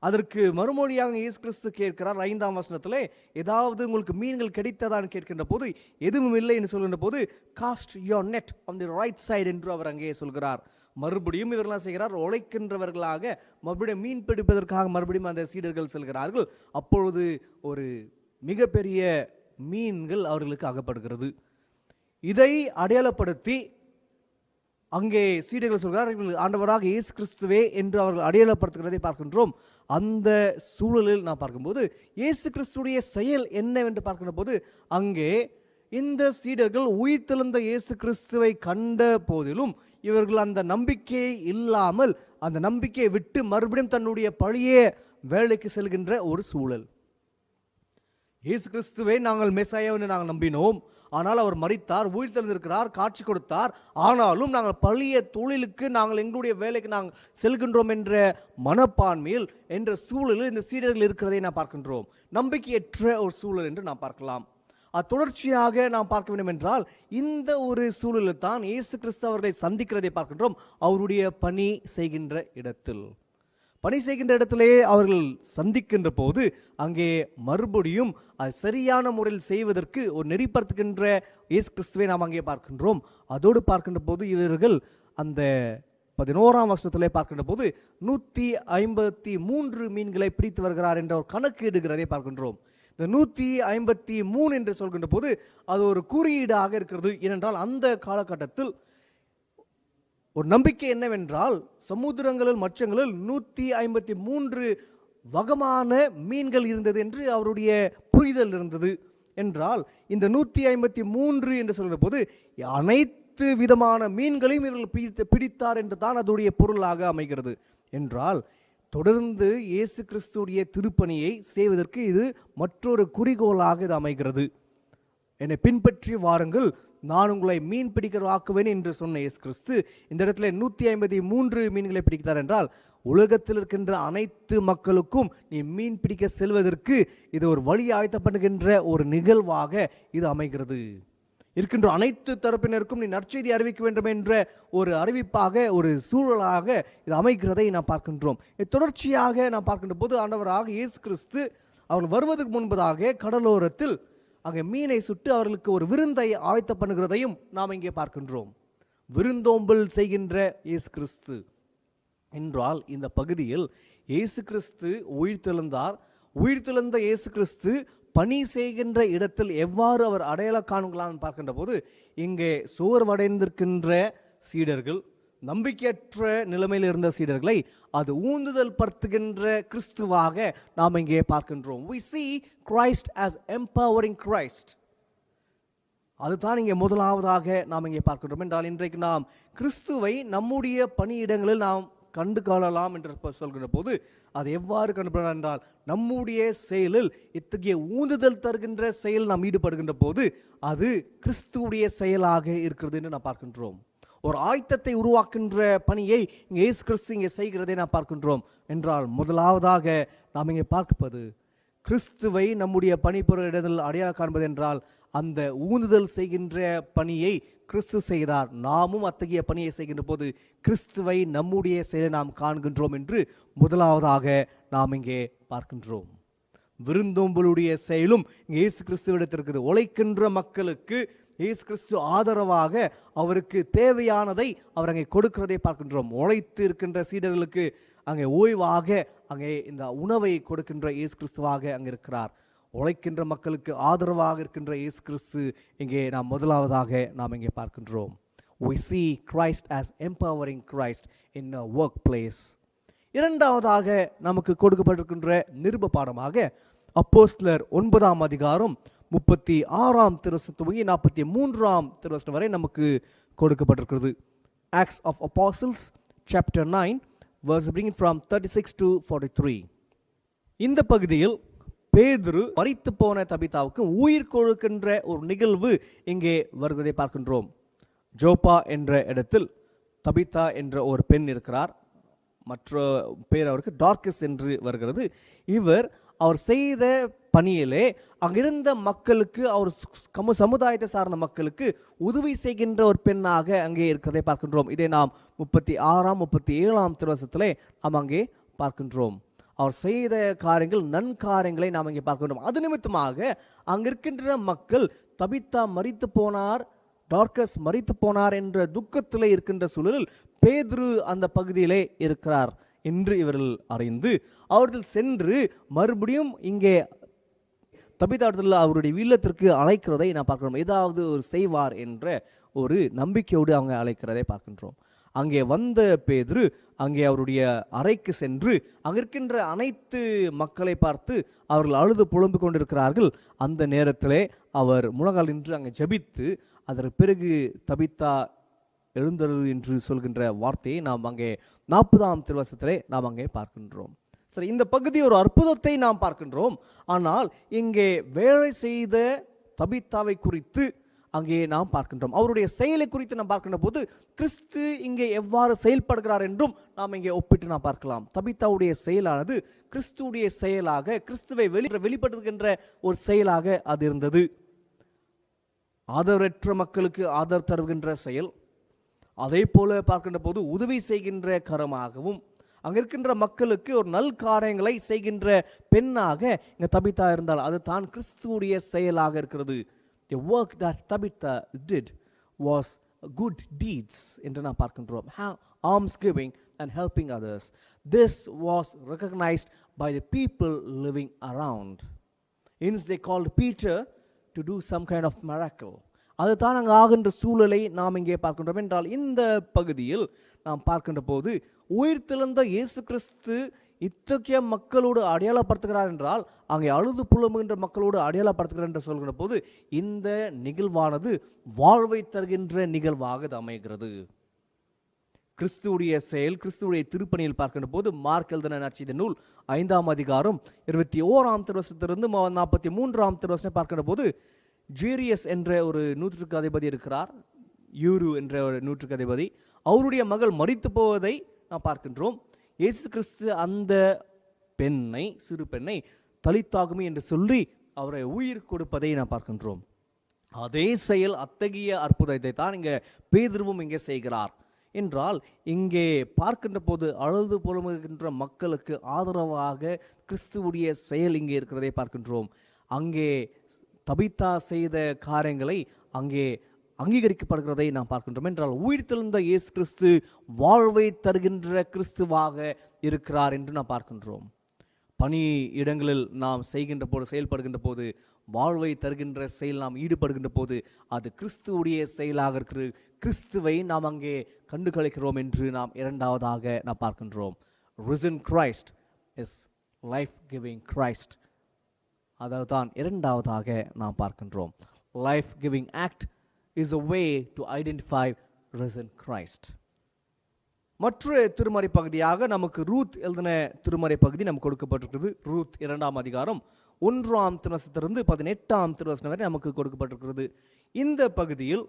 அதற்கு மறுமொழியாக இயேசு கிறிஸ்து கேட்கிறார் 5ஆம் வசனத்திலே, ஏதாவது உங்களுக்கு மீன்கள் கிடைத்ததான்னு கேட்கின்ற போது எதுவும் இல்லை என்று சொல்கின்ற போது cost your net on the right side என்று அவர் அங்கே சொல்கிறார். மறுபடியும் இவர்கள் செய்கிறார், உழைக்கின்றவர்களாக மறுபடியும் மீன் பிடிப்பதற்காக மறுபடியும் அந்த சீடர்கள் செல்கிறார்கள். அப்பொழுது ஒரு மிகப்பெரிய மீன்கள் அவர்களுக்கு அகப்படுகிறது. இதை அடையாளப்படுத்தி அங்கே சீடர்கள் சொல்கிறார்கள், ஆண்டவராக இயேசு கிறிஸ்துவே என்று அவர்கள் அடையாளப்படுத்துகிறதை பார்க்கின்றோம். அந்த சூழலில் நாம் பார்க்கும்போது இயேசு கிறிஸ்துடைய செயல் என்னவென்று பார்க்கின்ற போது அங்கே இந்த சீடர்கள் உயிர்த்தெழுந்த இயேசு கிறிஸ்துவை கண்ட போதிலும் இவர்கள் அந்த நம்பிக்கையை இல்லாமல் அந்த நம்பிக்கையை விட்டு மறுபடியும் தன்னுடைய பழைய வேலைக்கு செல்கின்ற ஒரு சூழல். இயேசு கிறிஸ்துவை நாங்கள் மெசாயாவை நாங்கள் நம்பினோம், ஆனால் அவர் மரித்தார், உயிர்த்தெழுந்திருக்கிறார், காட்சி கொடுத்தார், ஆனாலும் நாங்கள் பழைய தொழிலுக்கு நாங்கள் எங்களுடைய வேலைக்கு நாங்கள் செல்கின்றோம் என்ற மனப்பான்மையில் என்ற சூழலில் இந்த சீடர்கள் இருக்கிறதை நாம் பார்க்கின்றோம். நம்பிக்கையற்ற ஒரு சூழல் என்று நாம் பார்க்கலாம். தொடர்ச்சியாக நாம் பார்க்க வேண்டும் என்றால் இந்த ஒரு சூழலில் தான் இயேசு கிறிஸ்து அவர்களை சந்திக்கிறதை பார்க்கின்றோம். அவருடைய பணி செய்கின்ற இடத்திலே அவர்கள் சந்திக்கின்ற போது அங்கே மறுபடியும் அது சரியான முறையில் செய்வதற்கு ஒரு நெறிப்படுத்துகின்ற இயேசு கிறிஸ்துவை நாம் அங்கே பார்க்கின்றோம். அதோடு பார்க்கின்ற போது இவர்கள் அந்த 11ஆம் வசனத்திலே பார்க்கின்ற போது 153 மீன்களை பிடித்து வருகிறார் என்ற ஒரு கணக்கு இடுகிறதை பார்க்கின்றோம். இந்த 153 என்று சொல்கின்ற போது அது ஒரு குறியீடாக இருக்கிறது. ஏனென்றால் அந்த காலகட்டத்தில் ஒரு நம்பிக்கை என்னவென்றால் சமுத்திரங்களில் மச்சங்களில் 153 வகமான மீன்கள் இருந்தது என்று அவருடைய புரிதல் இருந்தது. என்றால் இந்த 153 என்று சொல்கிற போது அனைத்து விதமான மீன்களையும் இவர்கள் பிடித்தார் என்று தான் அதோடைய பொருளாக அமைகிறது. என்றால் தொடர்ந்து இயேசு கிறிஸ்துடைய திருப்பணியை செய்வதற்கு இது மற்றொரு குறிக்கோளாக இது அமைகிறது. என்னை பின்பற்றி வாருங்கள், நான் உங்களை மீன் பிடிக்கிறவாக்குவேன் என்று சொன்ன இயேசு கிறிஸ்து இந்த இடத்துல 153 மீன்களை பிடிக்கிறார் என்றால், உலகத்தில் இருக்கின்ற அனைத்து மக்களுக்கும் நீ மீன் பிடிக்க செல்வதற்கு இது ஒரு வழி ஆயத்தப்படுகின்ற ஒரு நிகழ்வாக இது அமைகிறது. இருக்கின்ற அனைத்து தரப்பினருக்கும் நீ நற்செய்தி அறிவிக்க வேண்டும் என்ற ஒரு அறிவிப்பாக, ஒரு சூழலாக இது அமைக்கிறதை நாம் பார்க்கின்றோம். தொடர்ச்சியாக நாம் பார்க்கின்ற போது ஆண்டவராக இயேசு கிறிஸ்து அவர்கள் வருவதற்கு முன்பதாக கடலோரத்தில் அங்கே மீனை சுட்டு அவர்களுக்கு ஒரு விருந்தை ஆயத்த பண்ணுகிறதையும் நாம் இங்கே பார்க்கின்றோம். விருந்தோம்பல் செய்கின்ற இயேசு கிறிஸ்து என்றால், இந்த பகுதியில் இயேசு கிறிஸ்து உயிர்த்தெழுந்தார். உயிர்த்தெழுந்த இயேசு கிறிஸ்து பணி செய்கின்ற இடத்தில் எவ்வாறு அவர் அடையாளம் காணுங்களாம் பார்க்கின்ற போது, இங்கே சோர்வடைந்திருக்கின்ற சீடர்கள், நம்பிக்கையற்ற நிலைமையில் இருந்த சீடர்களை அது ஊந்துதல் படுத்துகின்ற கிறிஸ்துவாக நாம் இங்கே பார்க்கின்றோம். We see Christ as empowering Christ. அதுதான் இங்கே முதலாவதாக நாம் இங்கே பார்க்கின்றோம். என்றால் இன்றைக்கு நாம் கிறிஸ்துவை நம்முடைய பணியிடங்களில் நாம் கண்டு காணலாம் என்று சொல்கிற போது அது எவ்வாறு கண்டுபிடிக்கலாம் என்றால், நம்முடைய செயலில் இத்தகைய ஊந்துதல் தருகின்ற செயல் நாம் ஈடுபடுகின்ற போது அது கிறிஸ்துவுடைய செயலாக இருக்கிறது என்று நாம் பார்க்கின்றோம். ஒரு ஆயத்தத்தை உருவாக்குகின்ற பணியை இங்கே இயேசு கிறிஸ்து இங்கே செய்கிறதை நாம் பார்க்கின்றோம். என்றால் முதலாவதாக நாம் இங்கே பார்ப்பது கிறிஸ்துவை நம்முடைய பணிபுற இடத்தில் அடையாளம் காண்பது என்றால், அந்த ஊந்துதல் செய்கின்ற பணியை கிறிஸ்து செய்தார். நாமும் அத்தகைய பணியை செய்கின்ற போது கிறிஸ்துவை நம்முடைய செயலை நாம் காண்கின்றோம் என்று முதலாவதாக நாம் இங்கே பார்க்கின்றோம். விருந்தோம்பலுடைய செயலும் இயேசு கிறிஸ்துவிடத்திற்கு உழைக்கின்ற மக்களுக்கு இயேசு கிறிஸ்து ஆதரவாக அவருக்கு தேவையானதை அவர் அங்கே கொடுக்கிறதை பார்க்கின்றோம். உழைத்து இருக்கின்ற சீடர்களுக்கு அங்கே ஓய்வாக அங்கே இந்த உணவை கொடுக்கின்ற இயேசு கிறிஸ்துவாக அங்கே இருக்கிறார். உழைக்கின்ற மக்களுக்கு ஆதரவாக இருக்கின்ற இயேசு கிறிஸ்து இங்கே நாம் முதலாவதாக நாம் இங்கே பார்க்கின்றோம். We see Christ as empowering Christ in a workplace. இரண்டாவதாக நமக்கு கொடுக்கப்பட்டிருக்கின்ற நிருப பாடமாக அப்போஸ்தலர் 9ஆம் அதிகாரம் 36ஆம் திருவசனம் துவங்கி 43ஆம் திருவசனம் வரை நமக்கு கொடுக்கப்பட்டிருக்கிறது. Acts of Apostles chapter 9 verse bringing from 36 to 43. இந்த பகுதியில் பேதுரு மரித்து போன தபித்தாவுக்கு உயிர் கொடுக்கின்ற ஒரு நிகழ்வு இங்கே வருவதை பார்க்கின்றோம். ஜோப்பா என்ற இடத்தில் தபித்தா என்ற ஒரு பெண் இருக்கிறார். மற்ற பேர் அவருக்கு டார்கஸ் என்று வருகிறது. அவர் செய்த பணியிலே அங்கிருந்த மக்களுக்கு, அவர் சமுதாயத்தை சார்ந்த மக்களுக்கு உதவி செய்கின்ற ஒரு பெண்ணாக அங்கே இருக்கிறதை பார்க்கின்றோம். இதை நாம் 36ஆம் 37ஆம் திருவசனத்திலே நாம் அங்கே பார்க்கின்றோம். அவர் செய்த காரியங்கள் நன்காரியங்களை நாம் இங்கே பார்க்கின்றோம். அது நிமித்தமாக அங்கிருக்கின்ற மக்கள் தபித்தா மரித்து போனார், டார்கஸ் மரித்து போனார் என்ற துக்கத்திலே இருக்கின்ற சூழலில் பேதுரு அந்த பகுதியிலே இருக்கிறார் என்று இவர்கள் அறிந்து அவர்கள் சென்று மறுபடியும் இங்கே தபித்தாடத்தில் அவருடைய இல்லத்திற்கு அழைக்கிறதை நான் பார்க்கிறோம். ஏதாவது ஒரு செய்வார் என்ற ஒரு நம்பிக்கையோடு அவங்க அழைக்கிறதை பார்க்கின்றோம். அங்கே வந்த பேதுரு அங்கே அவருடைய அறைக்கு சென்று அங்கிருக்கின்ற அனைத்து மக்களை பார்த்து அவர்கள் அழுது புலம்பிக் கொண்டிருக்கிறார்கள். அந்த நேரத்திலே அவர் முழங்கால் நின்று அங்கே ஜெபித்து அதற்கு பிறகு தபித்தா எழுந்தரு என்று சொல்கின்ற வார்த்தையை நாம் அங்கே 40ஆம் திருவசனத்திலே நாம் அங்கே பார்க்கின்றோம். சரி, இந்த பகுதி ஒரு அற்புதத்தை நாம் பார்க்கின்றோம். ஆனால் இங்கே வேலை செய்த தபித்தாவை குறித்து அங்கே நாம் பார்க்கின்றோம். அவருடைய செயலை குறித்து நாம் பார்க்கின்ற போது கிறிஸ்து இங்கே எவ்வாறு செயல்படுகிறார் என்றும் நாம் இங்கே ஒப்பிட்டு நாம் பார்க்கலாம். தபித்தாவுடைய செயலானது கிறிஸ்துடைய செயலாக, கிறிஸ்துவை வெளிப்படுத்துகின்ற ஒரு செயலாக அது இருந்தது. ஆதரவற்ற மக்களுக்கு ஆதரவு தருகின்ற செயல், அதே போல பார்க்கின்ற போது உதவி செய்கின்ற கரமாகவும், அங்க இருக்கின்ற மக்களுக்கு ஒரு நல் காரியங்களை செய்கின்ற பெண்ணாக இங்க தபித்தா இருந்தால் அது தான் கிறிஸ்துவுடைய செயலாக இருக்கிறது. The work that Tabitha did was good deeds என்று நாம் பார்க்கின்றோம். Alms giving and helping others. This was recognized by the people living around. Hence they called Peter to do some kind of miracle. அதுதான் அங்கே ஆகின்ற சூழலை நாம் இங்கே பார்க்கின்றோம். என்றால் இந்த பகுதியில் நாம் பார்க்கின்ற போது உயிர்த்தெழுந்த இயேசு கிறிஸ்து இத்தகைய மக்களோடு அடையாளப்படுத்துகிறார் என்றால் அங்கே அழுது புலம்புகின்ற மக்களோடு அடையாளப்படுத்துகிறார் என்று சொல்கிற போது இந்த நிகழ்வானது வாழ்வை தருகின்ற நிகழ்வாக அமைகிறது. கிறிஸ்துவுடைய செயல், கிறிஸ்துவுடைய திருப்பணியில் பார்க்கின்ற போது மார்க் எழுதின நற்செய்தி நூல் 5ஆம் அதிகாரம் 21ஆம் திருவசனத்திலிருந்து 43ஆம் திருவசனை பார்க்கின்ற போது ஜேரியஸ் என்ற ஒரு நூற்றுக்கு அதிபதி இருக்கிறார். யூரு என்ற ஒரு நூற்றுக்கு அதிபதி, அவருடைய மகள் மரித்து போவதை நாம் பார்க்கின்றோம். இயேசு கிறிஸ்து அந்த பெண்ணை, சிறு பெண்ணை தலித்தாகுமி என்று சொல்லி அவரை உயிர் கொடுப்பதை நாம் பார்க்கின்றோம். அதே செயல், அத்தகைய அற்புதத்தை தான் இங்கே பேதுருவும் இங்கே செய்கிறார். என்றால் இங்கே பார்க்கின்ற போது அழுது புலம்புகின்ற மக்களுக்கு ஆதரவாக கிறிஸ்துவுடைய செயல் இங்கே இருக்கிறதை பார்க்கின்றோம். அங்கே தபித்தா செய்த காரியங்களை அங்கே அங்கீகரிக்கப்படுகிறதை நாம் பார்க்கின்றோம். என்றால் உயிர்த்தெழுந்த இயேசு கிறிஸ்து வாழ்வை தருகின்ற கிறிஸ்துவாக இருக்கிறார் என்று நாம் பார்க்கின்றோம். பணி இடங்களில் நாம் செய்கின்ற போது, செயல்படுகின்ற போது, வாழ்வை தருகின்ற செயல் நாம் ஈடுபடுகின்ற போது அது கிறிஸ்துவுடைய செயலாக இருக்கிற கிறிஸ்துவை நாம் அங்கே கண்டு கழிக்கிறோம் என்று நாம் இரண்டாவதாக நாம் பார்க்கின்றோம். risen Christ is life giving Christ. அதாவது தான் இரண்டாவதாக நாம் பார்க்கின்றோம். life giving act is a way to identify risen Christ. மற்ற திருமறை பகுதியாக நமக்கு ரூத் எழுதின திருமறை பகுதி நமக்கு கொடுக்கப்பட்டிருக்கிறது. ரூத் 2ஆம் அதிகாரம் 1ஆம் திருவசனத்திலிருந்து 18ஆம் திருவசனம் வரை நமக்கு கொடுக்கப்பட்டிருக்கிறது. இந்த பகுதியில்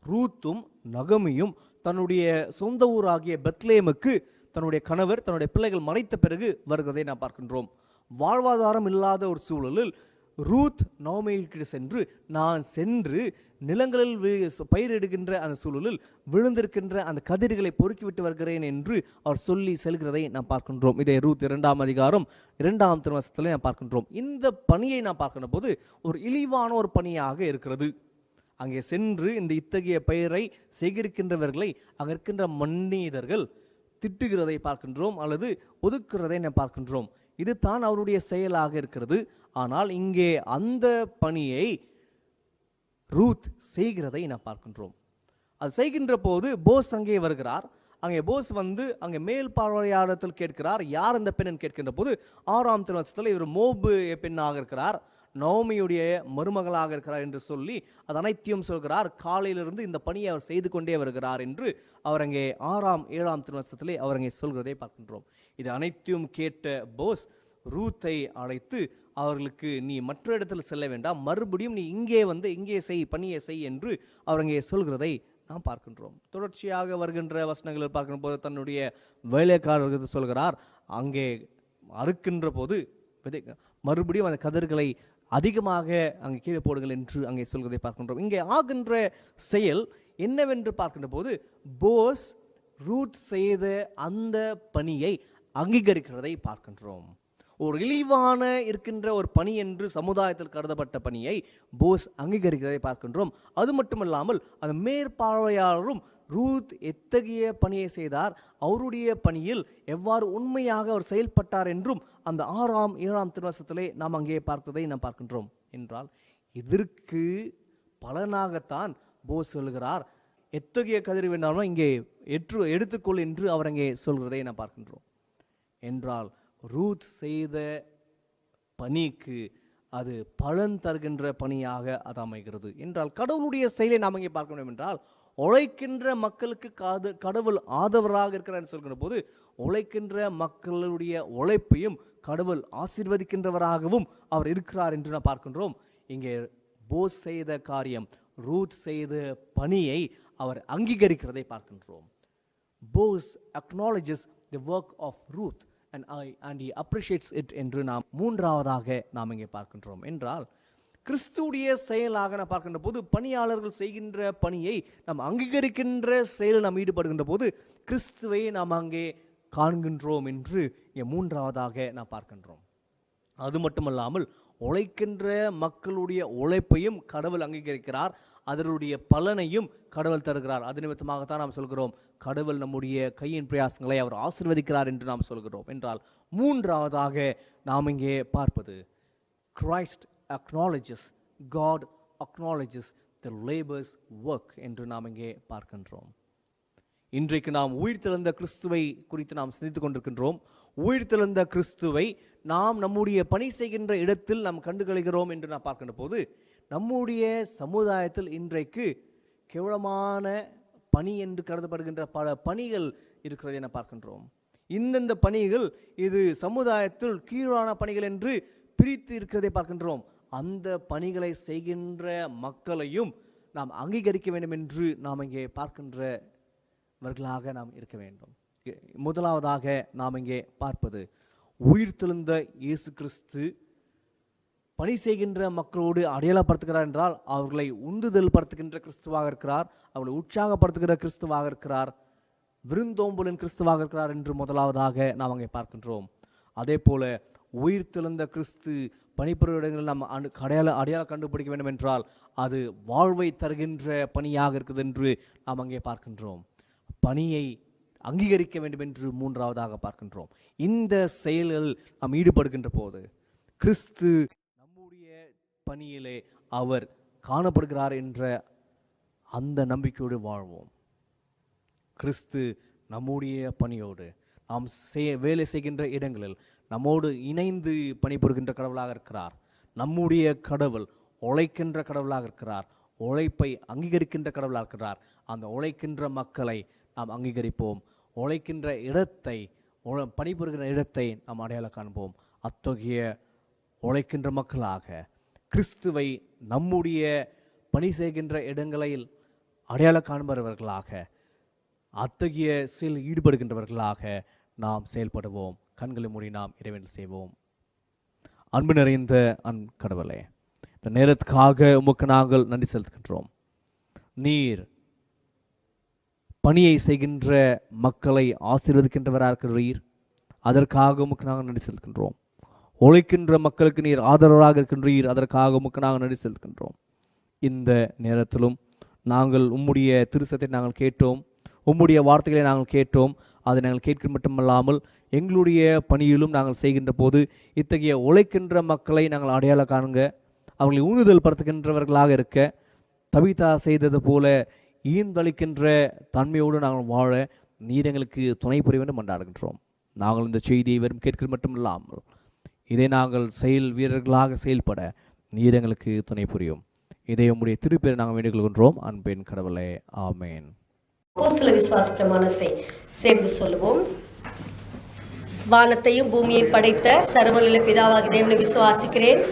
ரூத்தும் நகமியும் தன்னுடைய சொந்த ஊராகிய பெத்லேமுக்கு தன்னுடைய கணவர், தன்னுடைய பிள்ளைகள் மறைத்த பிறகு வருகிறதை நாம் பார்க்கின்றோம். வாழ்வாதாரம் இல்லாத ஒரு சூழலில் ரூத் நோமைக்கு சென்று, நான் சென்று நிலங்களில் பயிரிடுகின்ற அந்த சூழலில் விழுந்திருக்கின்ற அந்த கதிர்களை பொறுக்கிவிட்டு வருகிறேன் என்று அவர் சொல்லி செல்கிறதை நாம் பார்க்கின்றோம். இதை ரூத் 2ஆம் அதிகாரம் 2ஆம் திருவசனத்தில் நாம் பார்க்கின்றோம். இந்த பணியை நாம் பார்க்கின்ற போது ஒரு இழிவான ஒரு பணியாக இருக்கிறது. அங்கே சென்று இந்த இத்தகைய பெயரை சேகரிக்கின்றவர்களை அங்கே இருக்கின்ற மனிதர்கள் திட்டுகிறதை பார்க்கின்றோம், அல்லது ஒதுக்குறதை நாம் பார்க்கின்றோம். இது தான் அவருடைய செயலாக இருக்கிறது. ஆனால் இங்கே அந்த பணியை ரூத் செய்கிறதை நாம் பார்க்கின்றோம். அது செய்கின்ற போது போஸ் அங்கே வருகிறார். அங்கே போஸ் வந்து அங்கே மேல் பார்வையாளத்தில் கேட்கிறார், யார் அந்த பெண் கேட்கின்ற போது 6ஆம் திருவசனத்தில் இவர் மோபு பெண்ணாக இருக்கிறார், நோமியுடைய மருமகளாக இருக்கிறார் என்று சொல்லி அது அனைத்தையும் சொல்கிறார். காலையிலிருந்து இந்த பணியை அவர் செய்து கொண்டே வருகிறார் என்று அவர் அங்கே 6ஆம் 7ஆம் திருவசனத்திலே அவர் அங்கே சொல்கிறதை பார்க்கின்றோம். இது அனைத்தையும் கேட்ட போஸ் ரூத்தை அழைத்து அவர்களுக்கு, நீ மற்ற இடத்தில் செல்ல வேண்டாம், மறுபடியும் நீ இங்கே வந்து இங்கே பணியை செய் என்று அவர் அங்கே சொல்கிறதை நாம் பார்க்கின்றோம். தொடர்ச்சியாக வருகின்ற வசனங்களில் பார்க்கின்ற போது தன்னுடைய வேலைக்காரர்களுக்கு சொல்கிறார், அங்கே அறுக்கின்ற போது மறுபடியும் அந்த கதிர்களை அதிகமாக அங்கே கீழே போடுங்கள் என்று அங்கே சொல்வதை பார்க்கின்றோம். இங்கே ஆகின்ற செயல் என்னவென்று பார்க்கின்ற போது போஸ் ரூத் செய்த அந்த பணியை அங்கீகரிக்கிறதை பார்க்கின்றோம். ஒரு இழிவான இருக்கின்ற ஒரு பணி என்று சமுதாயத்தில் கருதப்பட்ட பணியை போஸ் அங்கீகரிக்கிறதை பார்க்கின்றோம். அது மட்டுமல்லாமல் அந்த மேற்பார்வையாளரும் ரூத் எத்தகைய பணியை செய்தார், அவருடைய பணியில் எவ்வாறு உண்மையாக அவர் செயல்பட்டார் என்றும் அந்த 6ஆம் 7ஆம் திருவசனத்திலே நாம் அங்கே பார்ப்பதை நாம் பார்க்கின்றோம். என்றால் இதற்கு பலனாகத்தான் போஸ் சொல்கிறார், எத்தகைய கதிர் வேண்டாலும் இங்கே எடுத்துக்கொள் என்று அவர் அங்கே சொல்கிறதை நாம் பார்க்கின்றோம். என்றால் ரூத் செய்த பணிக்கு அது பலன் தருகின்ற பணியாக அது அமைகிறது. என்றால் கடவுளுடைய செயலை நாம் இங்கே பார்க்க வேண்டும். என்றால் உழைக்கின்ற மக்களுக்கு கடவுள் ஆதரவாக இருக்கிறார் சொல்கிற போது உழைக்கின்ற மக்களுடைய உழைப்பையும் கடவுள் ஆசீர்வதிக்கின்றவராகவும் அவர் இருக்கிறார் என்று நாம் பார்க்கின்றோம். இங்கே போஸ் செய்த காரியம், ரூத் செய்த பணியை அவர் அங்கீகரிக்கிறதை பார்க்கின்றோம். Bose acknowledges the work of Ruth and he appreciates it என்று நாம் மூன்றாவதாக நாம் இங்கே பார்க்கின்றோம். என்றால் கிறிஸ்துவுடைய செயலாக நாம் பார்க்கின்ற போது பணியாளர்கள் செய்கின்ற பணியை நாம் அங்கீகரிக்கின்ற செயலில் நாம் ஈடுபடுகின்ற போது கிறிஸ்துவை நாம் அங்கே காண்கின்றோம் என்று இங்கே மூன்றாவதாக நாம் பார்க்கின்றோம். அது மட்டுமல்லாமல் உழைக்கின்ற மக்களுடைய உழைப்பையும் கடவுள் அங்கீகரிக்கிறார், அதனுடைய பலனையும் கடவுள் தருகிறார். அது நிமித்தமாகத்தான் நாம் சொல்கிறோம், கடவுள் நம்முடைய கையின் பிரயாசங்களை அவர் ஆசீர்வதிக்கிறார் என்று நாம் சொல்கிறோம். என்றால் மூன்றாவதாக நாம் இங்கே பார்ப்பது Christ acknowledges, God acknowledges the labor's work என்று நாம் இங்கே பார்க்கின்றோம். இன்றைக்கு நாம் உயிர்த்தெழுந்த கிறிஸ்துவை குறித்து நாம் சிந்தித்துக் கொண்டிருக்கின்றோம். உயிர்த்தெழுந்த கிறிஸ்துவை நாம் நம்முடைய பணி செய்கின்ற இடத்தில் நாம் கண்டுகொள்கிறோம் என்று நாம் பார்க்கின்ற போது நம்முடைய சமுதாயத்தில் இன்றைக்கு கேவலமான பணி என்று கருதப்படுகின்ற பல பணிகள் இருக்கிறதை என பார்க்கின்றோம். இந்தந்த பணிகள் இது சமுதாயத்தில் கீழான பணிகள் என்று பிரித்து இருக்கிறதை பார்க்கின்றோம். அந்த பணிகளை செய்கின்ற மக்களையும் நாம் அங்கீகரிக்க வேண்டும் என்று நாம் இங்கே பார்க்கின்றவர்களாக நாம் இருக்க வேண்டும். முதலாவதாக நாம் இங்கே பார்ப்பது உயிர்த்தெழுந்த இயேசு கிறிஸ்து பணி செய்கின்ற மக்களோடு அடையாளப்படுத்துகிறார் என்றால் அவர்களை உந்துதல் படுத்துகின்ற கிறிஸ்துவாக இருக்கிறார், அவர்களை உற்சாகப்படுத்துகிற கிறிஸ்துவாக இருக்கிறார், விருந்தோம்பலின் கிறிஸ்துவாக இருக்கிறார் என்று முதலாவதாக நாம் அங்கே பார்க்கின்றோம். அதே போல உயிர்த்தெழுந்த கிறிஸ்து பணிபுரியும் இடங்களில் நாம் அடையாளம் கண்டுபிடிக்க வேண்டும் என்றால் அது வாழ்வை தருகின்ற பணியாக இருக்குது என்று நாம் அங்கே பார்க்கின்றோம். பணியை அங்கீகரிக்க வேண்டும் என்று மூன்றாவதாக பார்க்கின்றோம். இந்த செயல்கள் நாம் ஈடுபடுகின்ற போது கிறிஸ்து நம்முடைய பணியிலே அவர் காணப்படுகிறார் என்ற அந்த நம்பிக்கையோடு வாழ்வோம். கிறிஸ்து நம்முடைய பணியோடு நாம் வேலை செய்கின்ற இடங்களில் நம்மோடு இணைந்து பணிபுரிகின்ற கடவுளாக இருக்கிறார். நம்முடைய கடவுள் உழைக்கின்ற கடவுளாக இருக்கிறார், உழைப்பை அங்கீகரிக்கின்ற கடவுளாக இருக்கிறார். அந்த உழைக்கின்ற மக்களை நாம் அங்கீகரிப்போம், உழைக்கின்ற இடத்தை பணிபுரிகின்ற இடத்தை நாம் அடையாளம் காண்போம். அத்தகைய உழைக்கின்ற மக்களாக கிறிஸ்துவை நம்முடைய பணி செய்கின்ற இடங்களில் அடையாளம் காண்பவர்களாக அத்தகைய செயல் ஈடுபடுகின்றவர்களாக நாம் செயல்படுவோம். கண்களை மூடி நாம் இறைவனில் செய்வோம். அன்பு நிறைந்த கடவுளே, இந்த நேரத்துக்காக உமக்கு நாங்கள் நன்றி செலுத்துகின்றோம். நீர் பணியை செய்கின்ற மக்களை ஆசீர்வதிக்கின்றவராக இருக்கிறீர், அதற்காக உமக்கு நாங்கள் நன்றி செலுத்துகின்றோம். உழைக்கின்ற மக்களுக்கு நீர் ஆதரவாக இருக்கின்றீர், அதற்காக உமக்கு நாங்கள் நன்றி செலுத்துகின்றோம். இந்த நேரத்திலும் நாங்கள் உம்முடைய திருசத்தை நாங்கள் கேட்டோம், உம்முடைய வார்த்தைகளை நாங்கள் கேட்டோம். அதை நாங்கள் கேட்க மட்டுமல்லாமல் எங்களுடைய பணியிலும் நாங்கள் செய்கின்ற போது இத்தகைய உழைக்கின்ற மக்களை நாங்கள் அடையாளம் காணுங்க, அவர்களை ஊந்துதல் படுத்துகின்றவர்களாக இருக்க, தபிதா செய்தது போல ஈந்தளிக்கின்ற தன்மையோடு நாங்கள் வாழ நீர் எங்களுக்கு துணை புரிய வேண்டும் என்றாடுகின்றோம். நாங்கள் இந்த செய்தியை வெறும் கேட்க மட்டுமில்லாமல் இதை நாங்கள் செயல் வீரர்களாக செயல்பட நீர் எங்களுக்கு துணை புரியும். இதை உம்முடைய திருப்பேரை நாங்கள் வேண்டிக் கொள்கின்றோம். அன்பின் கடவுளே, ஆமேன். அப்போஸ்தல விசுவாச பிரமாணத்தை சேர்ந்து சொல்லுவோம். வானத்தையும் பூமியை படைத்த சர்வவல்ல பிதாவாகிய தேவனை விசுவாசிக்கிறேன்.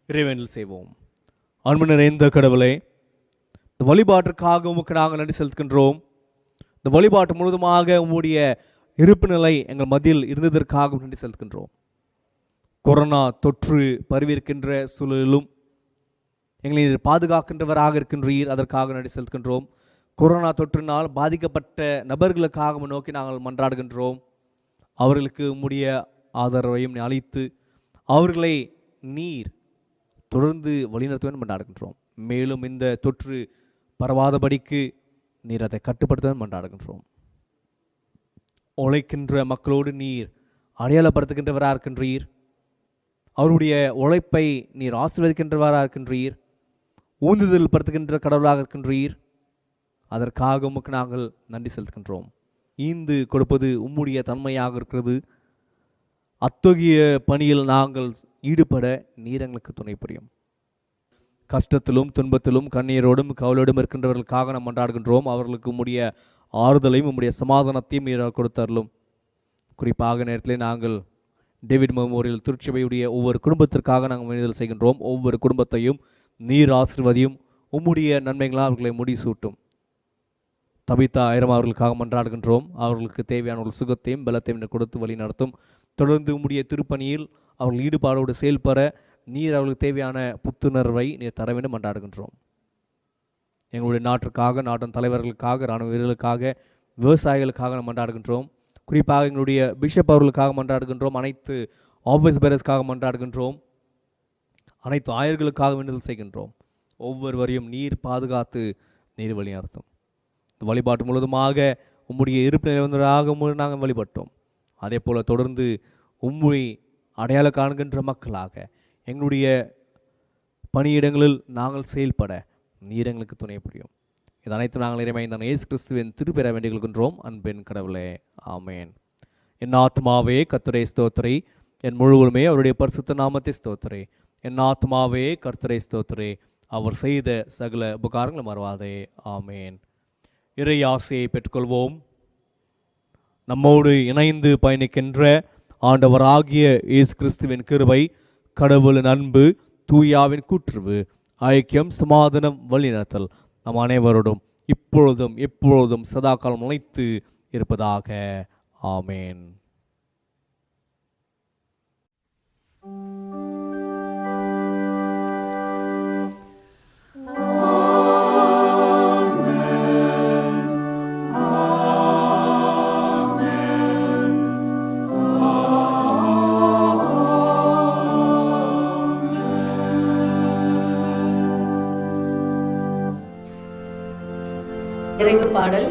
இறைவனில் செய்வோம். அன்பு நிறைந்த கடவுளே, இந்த வழிபாட்டிற்காக உமக்கு நாங்கள் நன்றி செலுத்துகின்றோம். இந்த வழிபாட்டு முழுவதுமாக உம்முடைய இருப்பு நிலை எங்கள் மத்தியில் இருந்ததற்காக நன்றி செலுத்துகின்றோம். கொரோனா தொற்று பரவியிருக்கின்ற சூழலிலும் எங்களை பாதுகாக்கின்றவராக இருக்கின்றீர், அதற்காக நன்றி செலுத்துகின்றோம். கொரோனா தொற்றினால் பாதிக்கப்பட்ட நபர்களுக்காக நோக்கி நாங்கள் மன்றாடுகின்றோம். அவர்களுக்கு உம்முடைய ஆதரவையும் அளித்து அவர்களை நீர் தொடர்ந்து வழிநடத்த வேண்டும் மன்றாடுகின்றோம். மேலும் இந்த தொற்று பரவாதபடிக்கு நீர் அதை கட்டுப்படுத்த மன்றாடுகின்றோம். உழைக்கின்ற மக்களோடு நீர் அடையாளப்படுத்துகின்றவராக இருக்கின்றீர், அவருடைய உழைப்பை நீர் ஆசீர்வதிக்கின்றவராக இருக்கின்றீர், ஊந்துதல் படுத்துகின்ற கடவுளாக இருக்கின்றீர். அதற்காக உமக்கு நாங்கள் நன்றி செலுத்துகின்றோம். ஈந்து கொடுப்பது உம்முடைய தன்மையாக இருக்கிறது. அத்தகைய பணியில் நாங்கள் ஈடுபட நீர் எங்களுக்கு துணை புரியும். கஷ்டத்திலும் துன்பத்திலும் கண்ணீரோடும் கவலையோடும் இருக்கின்றவர்களுக்காக நாம் மன்றாடுகின்றோம். அவர்களுக்கு உம்முடைய ஆறுதலையும் உம்முடைய சமாதானத்தையும் நீர் கொடுத்தருளும். குறிப்பாக நேரத்தில் நாங்கள் டேவிட் மெமோரியல் திருச்சபையுடைய ஒவ்வொரு குடும்பத்திற்காக நாங்கள் வேண்டுதல் செய்கின்றோம். ஒவ்வொரு குடும்பத்தையும் நீர் ஆசீர்வதியும், உம்முடைய நன்மைகளால் அவர்களை முடிசூட்டும். தபிதா ஐரம் அவர்களுக்காக மன்றாடுகின்றோம். அவர்களுக்கு தேவையான ஒரு சுகத்தையும் பலத்தையும் கொடுத்து வழி நடத்தும். தொடர்ந்து உம்முடைய திருப்பணியில் அவர்கள் ஈடுபாடோடு செயல்பட நீர் அவர்களுக்கு தேவையான புத்துணர்வை நீர் தர வேண்டும் மன்றாடுகின்றோம். எங்களுடைய நாட்டிற்காக, நாட்டின் தலைவர்களுக்காக, இராணுவ வீரர்களுக்காக, விவசாயிகளுக்காக நாம் மன்றாடுகின்றோம். குறிப்பாக எங்களுடைய பிஷப் அவர்களுக்காக மன்றாடுகின்றோம். அனைத்து ஆஃபீஸ் பேரர்ஸ்க்காக மன்றாடுகின்றோம். அனைத்து ஆயர்களுக்காக வேண்டுதல் செய்கின்றோம். ஒவ்வொருவரையும் நீர் பாதுகாத்து நீர் வழி நடத்தும். வழிபாட்டு முழுவதுமாக உம்முடைய இருப்பு நிறைவதாக நாங்கள் வழிபட்டோம். அதே போல் தொடர்ந்து உம்மை அடையாளம் காண்கின்ற மக்களாக எங்களுடைய பணியிடங்களில் நாங்கள் செயல்பட நீர் எங்களுக்கு துணை புரியும். இது அனைத்து நாங்கள் இறைமைந்தான் இயேசு கிறிஸ்துவின் திருப்பெற வேண்டிக் கொள்கின்றோம் அன்பின் கடவுளே, ஆமேன். என் ஆத்மாவே கர்த்தரை ஸ்தோத்திரி, என் முழுவதுமே அவருடைய பரிசுத்த நாமத்தை ஸ்தோத்திரி. என் ஆத்மாவே கர்த்தரை ஸ்தோத்திரி, அவர் செய்த சகல உபகாரங்களை மறவாதே, ஆமேன். இறை ஆசையை பெற்றுக்கொள்வோம். நம்மோடு இணைந்து பயணிக்கின்ற ஆண்டவராகிய இயேசு கிறிஸ்துவின் கிருபை, கடவுளின் அன்பு, தூயாவின் கூற்றுவு, ஐக்கியம், சமாதானம், வழிநடத்தல் நம் அனைவரோடும் இப்பொழுதும் எப்பொழுதும் சதாகாலம் நிலைத்து இருப்பதாக, ஆமேன். நிறைவு பாடல்.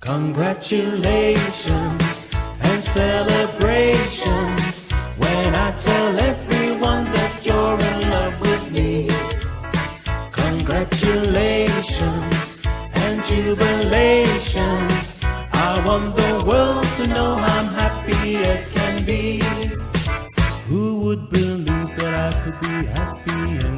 Congratulations and celebrations when I tell everyone that you're in love with me. Congratulations and jubilations. I want the world to know I'm happy as can be. Who would believe that I could be happy and